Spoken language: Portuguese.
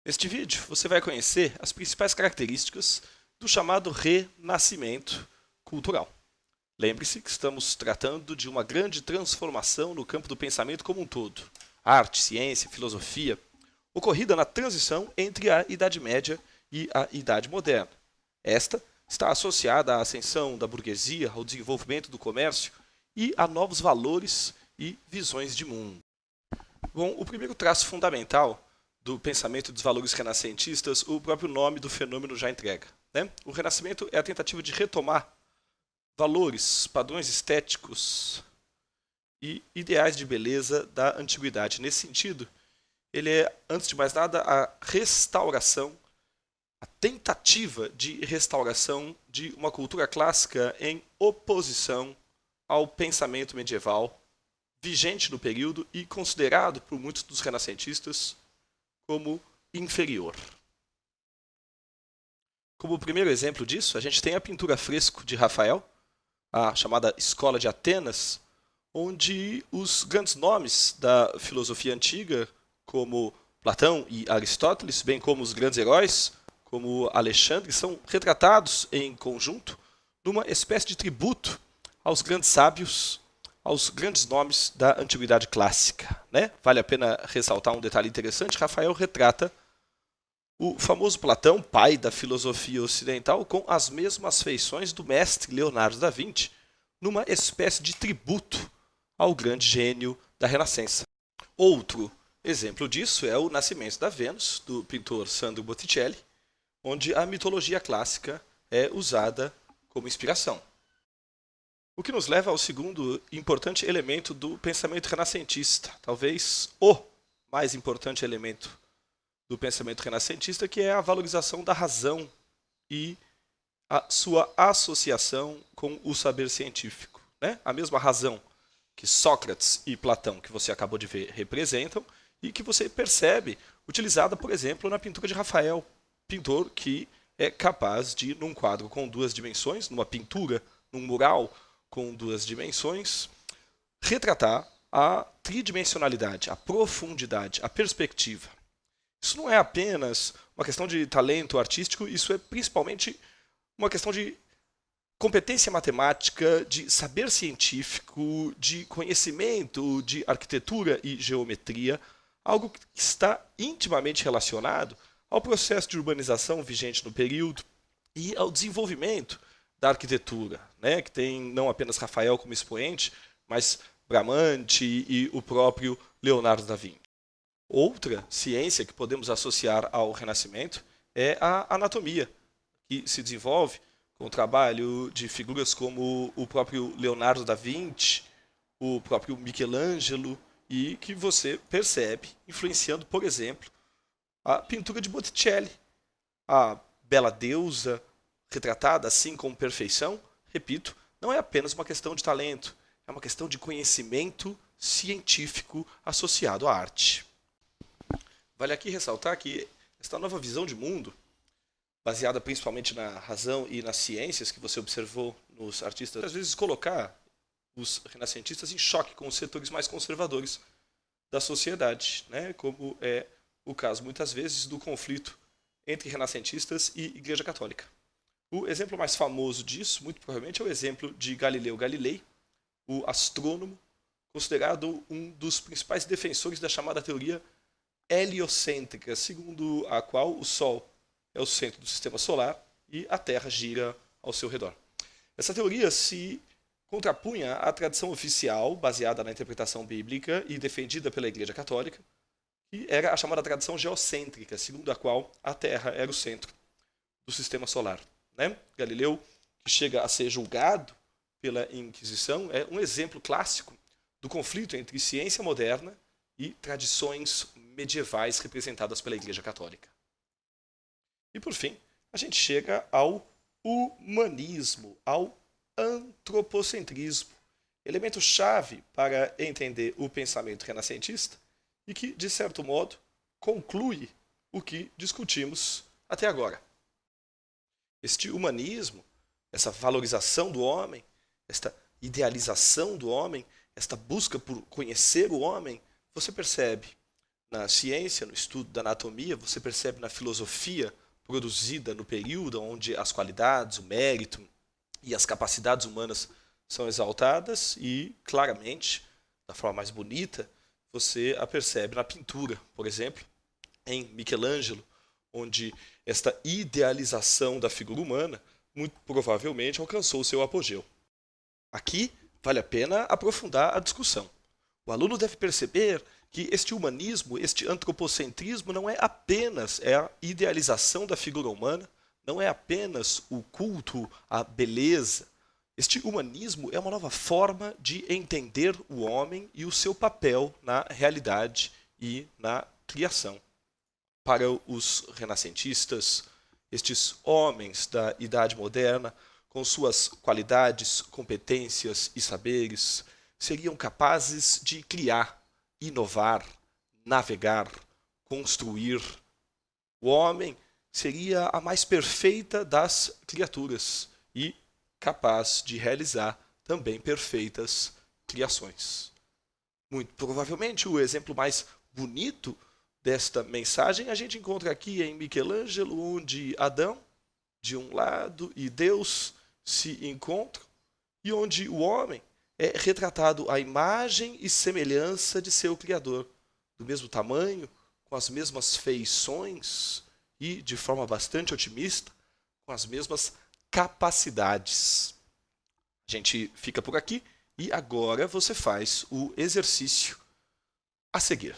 Neste vídeo, você vai conhecer as principais características do chamado renascimento cultural. Lembre-se que estamos tratando de uma grande transformação no campo do pensamento como um todo. Arte, ciência, filosofia, ocorrida na transição entre a Idade Média e a Idade Moderna. Esta está associada à ascensão da burguesia, ao desenvolvimento do comércio e a novos valores e visões de mundo. Bom, o primeiro traço fundamental do pensamento dos valores renascentistas, o próprio nome do fenômeno já entrega, né? O Renascimento é a tentativa de retomar valores, padrões estéticos e ideais de beleza da antiguidade. Nesse sentido, ele é, antes de mais nada, a restauração, a tentativa de restauração de uma cultura clássica em oposição ao pensamento medieval vigente no período e considerado por muitos dos renascentistas como inferior. Como primeiro exemplo disso, a gente tem a pintura a fresco de Rafael, a chamada Escola de Atenas, onde os grandes nomes da filosofia antiga, como Platão e Aristóteles, bem como os grandes heróis, como Alexandre, são retratados em conjunto numa espécie de tributo aos grandes sábios, aos grandes nomes da antiguidade clássica, né? Vale a pena ressaltar um detalhe interessante: Rafael retrata o famoso Platão, pai da filosofia ocidental, com as mesmas feições do mestre Leonardo da Vinci, numa espécie de tributo ao grande gênio da Renascença. Outro exemplo disso é o Nascimento da Vênus, do pintor Sandro Botticelli, onde a mitologia clássica é usada como inspiração. O que nos leva ao segundo importante elemento do pensamento renascentista, talvez o mais importante elemento do pensamento renascentista, que é a valorização da razão e a sua associação com o saber científico, né? A mesma razão que Sócrates e Platão, que você acabou de ver, representam e que você percebe utilizada, por exemplo, na pintura de Rafael, pintor que é capaz de, num quadro com duas dimensões, numa pintura, num mural com duas dimensões, retratar a tridimensionalidade, a profundidade, a perspectiva. Isso não é apenas uma questão de talento artístico, isso é principalmente uma questão de competência matemática, de saber científico, de conhecimento de arquitetura e geometria, algo que está intimamente relacionado ao processo de urbanização vigente no período e ao desenvolvimento da arquitetura, né, que tem não apenas Rafael como expoente, mas Bramante e o próprio Leonardo da Vinci. Outra ciência que podemos associar ao Renascimento é a anatomia, que se desenvolve com o trabalho de figuras como o próprio Leonardo da Vinci, o próprio Michelangelo, e que você percebe influenciando, por exemplo, a pintura de Botticelli, a Bela Deusa, retratada assim com perfeição. Repito, não é apenas uma questão de talento, é uma questão de conhecimento científico associado à arte. Vale aqui ressaltar que esta nova visão de mundo, baseada principalmente na razão e nas ciências que você observou nos artistas, às vezes colocar os renascentistas em choque com os setores mais conservadores da sociedade, né? Como é o caso muitas vezes do conflito entre renascentistas e Igreja Católica. O exemplo mais famoso disso, muito provavelmente, é o exemplo de Galileu Galilei, o astrônomo, considerado um dos principais defensores da chamada teoria heliocêntrica, segundo a qual o Sol é o centro do sistema solar e a Terra gira ao seu redor. Essa teoria se contrapunha à tradição oficial, baseada na interpretação bíblica e defendida pela Igreja Católica, que era a chamada tradição geocêntrica, segundo a qual a Terra era o centro do sistema solar, né? Galileu, que chega a ser julgado pela Inquisição, é um exemplo clássico do conflito entre ciência moderna e tradições medievais representadas pela Igreja Católica. E por fim, a gente chega ao humanismo, ao antropocentrismo, elemento-chave para entender o pensamento renascentista e que, de certo modo, conclui o que discutimos até agora. Este humanismo, essa valorização do homem, esta idealização do homem, esta busca por conhecer o homem, você percebe na ciência, no estudo da anatomia, você percebe na filosofia produzida no período onde as qualidades, o mérito e as capacidades humanas são exaltadas e, claramente, da forma mais bonita, você a percebe na pintura, por exemplo, em Michelangelo, onde esta idealização da figura humana muito provavelmente alcançou seu apogeu. Aqui vale a pena aprofundar a discussão. O aluno deve perceber que este humanismo, este antropocentrismo não é apenas a idealização da figura humana, não é apenas o culto à beleza. Este humanismo é uma nova forma de entender o homem e o seu papel na realidade e na criação. Para os renascentistas, estes homens da Idade Moderna, com suas qualidades, competências e saberes, seriam capazes de criar, inovar, navegar, construir. O homem seria a mais perfeita das criaturas e capaz de realizar também perfeitas criações. Muito provavelmente o exemplo mais bonito desta mensagem a gente encontra aqui em Michelangelo, onde Adão, de um lado, e Deus se encontram, e onde o homem é retratado à imagem e semelhança de seu Criador, do mesmo tamanho, com as mesmas feições e, de forma bastante otimista, com as mesmas capacidades. A gente fica por aqui e agora você faz o exercício a seguir.